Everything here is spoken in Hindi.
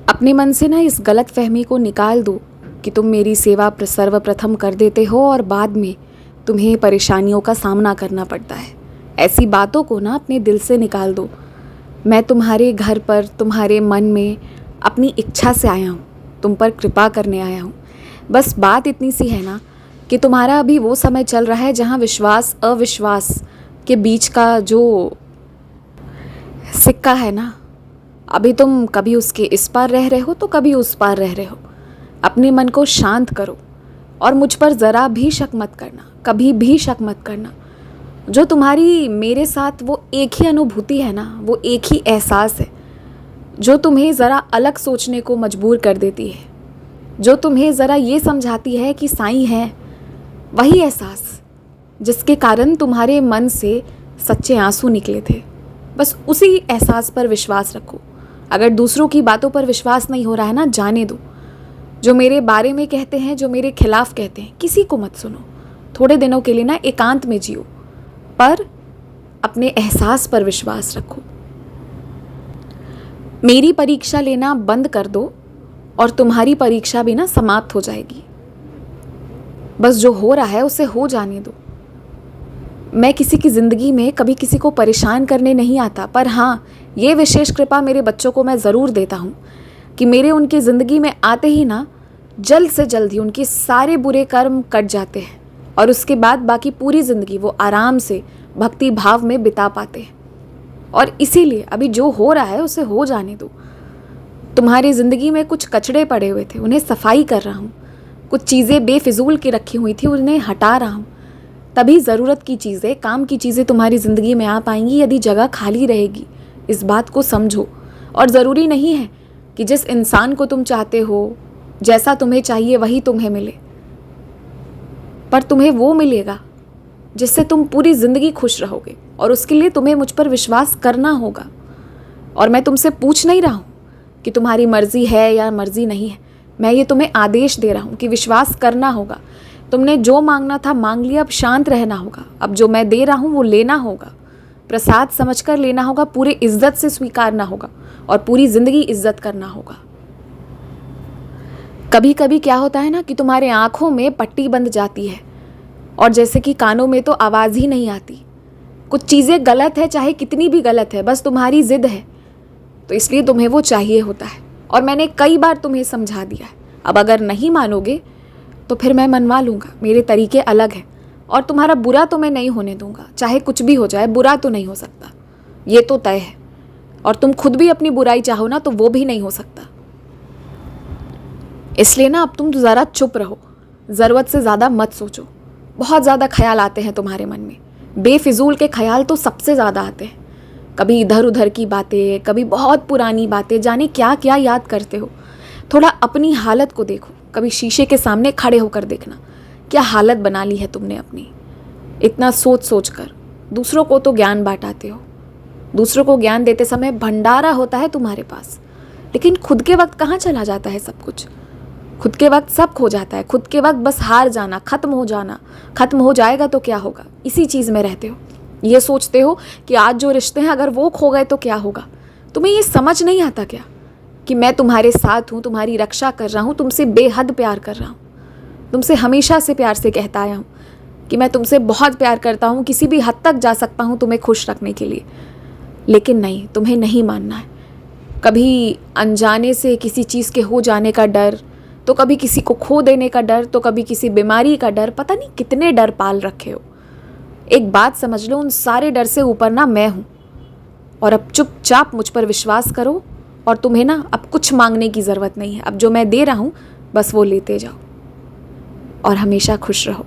अपने मन से ना इस गलत फहमी को निकाल दो कि तुम मेरी सेवा सर्वप्रथम कर देते हो और बाद में तुम्हें परेशानियों का सामना करना पड़ता है। ऐसी बातों को ना अपने दिल से निकाल दो। मैं तुम्हारे घर पर, तुम्हारे मन में अपनी इच्छा से आया हूँ, तुम पर कृपा करने आया हूँ। बस बात इतनी सी है ना कि तुम्हारा अभी वो समय चल रहा है जहाँ विश्वास अविश्वास के बीच का जो सिक्का है ना, अभी तुम कभी उसके इस पार रह रहे हो तो कभी उस पार रह रहे हो। अपने मन को शांत करो और मुझ पर ज़रा भी शक मत करना, कभी भी शक मत करना। जो तुम्हारी मेरे साथ वो एक ही अनुभूति है ना, वो एक ही एहसास है जो तुम्हें ज़रा अलग सोचने को मजबूर कर देती है, जो तुम्हें ज़रा ये समझाती है कि साईं है। वही एहसास जिसके कारण तुम्हारे मन से सच्चे आंसू निकले थे। बस उसी एहसास पर विश्वास रखो। अगर दूसरों की बातों पर विश्वास नहीं हो रहा है ना, जाने दो। जो मेरे बारे में कहते हैं, जो मेरे खिलाफ कहते हैं, किसी को मत सुनो। थोड़े दिनों के लिए ना एकांत में जियो, पर अपने एहसास पर विश्वास रखो। मेरी परीक्षा लेना बंद कर दो और तुम्हारी परीक्षा भी ना समाप्त हो जाएगी। बस जो हो रहा है उसे हो जाने दो। मैं किसी की ज़िंदगी में कभी किसी को परेशान करने नहीं आता, पर हाँ, ये विशेष कृपा मेरे बच्चों को मैं ज़रूर देता हूँ कि मेरे उनकी ज़िंदगी में आते ही ना जल्द से जल्द ही उनके सारे बुरे कर्म कट जाते हैं और उसके बाद बाकी पूरी ज़िंदगी वो आराम से भक्ति भाव में बिता पाते हैं। और इसीलिए अभी जो हो रहा है उसे हो जाने दो। तुम्हारी ज़िंदगी में कुछ कचड़े पड़े हुए थे, उन्हें सफाई कर रहा हूँ। कुछ चीज़ें बेफिजूल की रखी हुई थी, उन्हें हटा रहा हूँ। तभी ज़रूरत की चीज़ें, काम की चीज़ें तुम्हारी ज़िंदगी में आ पाएंगी यदि जगह खाली रहेगी। इस बात को समझो। और ज़रूरी नहीं है कि जिस इंसान को तुम चाहते हो, जैसा तुम्हें चाहिए वही तुम्हें मिले, पर तुम्हें वो मिलेगा जिससे तुम पूरी ज़िंदगी खुश रहोगे। और उसके लिए तुम्हें मुझ पर विश्वास करना होगा। और मैं तुमसे पूछ नहीं रहा हूँ कि तुम्हारी मर्ज़ी है या मर्ज़ी नहीं है। मैं ये तुम्हें आदेश दे रहा हूँ कि विश्वास करना होगा। तुमने जो मांगना था मांग लिया, अब शांत रहना होगा। अब जो मैं दे रहा हूँ वो लेना होगा, प्रसाद समझकर लेना होगा, पूरे इज्जत से स्वीकारना होगा और पूरी ज़िंदगी इज्जत करना होगा। कभी कभी क्या होता है ना कि तुम्हारे आँखों में पट्टी बंध जाती है और जैसे कि कानों में तो आवाज़ ही नहीं आती। कुछ चीज़ें गलत है, चाहे कितनी भी गलत है, बस तुम्हारी ज़िद है तो इसलिए तुम्हें वो चाहिए होता है। और मैंने कई बार तुम्हें समझा दिया है। अब अगर नहीं मानोगे तो फिर मैं मनवा लूँगा। मेरे तरीके अलग हैं और तुम्हारा बुरा तो मैं नहीं होने दूँगा। चाहे कुछ भी हो जाए, बुरा तो नहीं हो सकता, ये तो तय है। और तुम खुद भी अपनी बुराई चाहो ना तो वो भी नहीं हो सकता। इसलिए ना अब तुम ज़रा चुप रहो, ज़रूरत से ज़्यादा मत सोचो। बहुत ज़्यादा ख्याल आते हैं तुम्हारे मन में, बेफिजूल के ख्याल तो सबसे ज़्यादा आते हैं। कभी इधर उधर की बातें, कभी बहुत पुरानी बातें, जाने क्या क्या याद करते हो। थोड़ा अपनी हालत को देखो। कभी शीशे के सामने खड़े होकर देखना, क्या हालत बना ली है तुमने अपनी। इतना सोच सोच कर दूसरों को तो ज्ञान बांटाते हो। दूसरों को ज्ञान देते समय भंडारा होता है तुम्हारे पास, लेकिन खुद के वक्त कहाँ चला जाता है सब कुछ। खुद के वक्त सब खो जाता है। खुद के वक्त बस हार जाना, ख़त्म हो जाना। ख़त्म हो जाएगा तो क्या होगा, इसी चीज़ में रहते हो। ये सोचते हो कि आज जो रिश्ते हैं अगर वो खो गए तो क्या होगा। तुम्हें ये समझ नहीं आता क्या कि मैं तुम्हारे साथ हूँ, तुम्हारी रक्षा कर रहा हूँ, तुमसे बेहद प्यार कर रहा हूँ। तुमसे हमेशा से प्यार से कहता आया हूँ कि मैं तुमसे बहुत प्यार करता हूँ, किसी भी हद तक जा सकता हूँ तुम्हें खुश रखने के लिए। लेकिन नहीं, तुम्हें नहीं मानना है। कभी अनजाने से किसी चीज़ के हो जाने का डर, तो कभी किसी को खो देने का डर, तो कभी किसी बीमारी का डर, पता नहीं कितने डर पाल रखे हो। एक बात समझ लो, उन सारे डर से ऊपर ना मैं हूँ। और अब चुपचाप मुझ पर विश्वास करो और तुम्हें ना अब कुछ मांगने की ज़रूरत नहीं है। अब जो मैं दे रहा हूँ बस वो लेते जाओ और हमेशा खुश रहो।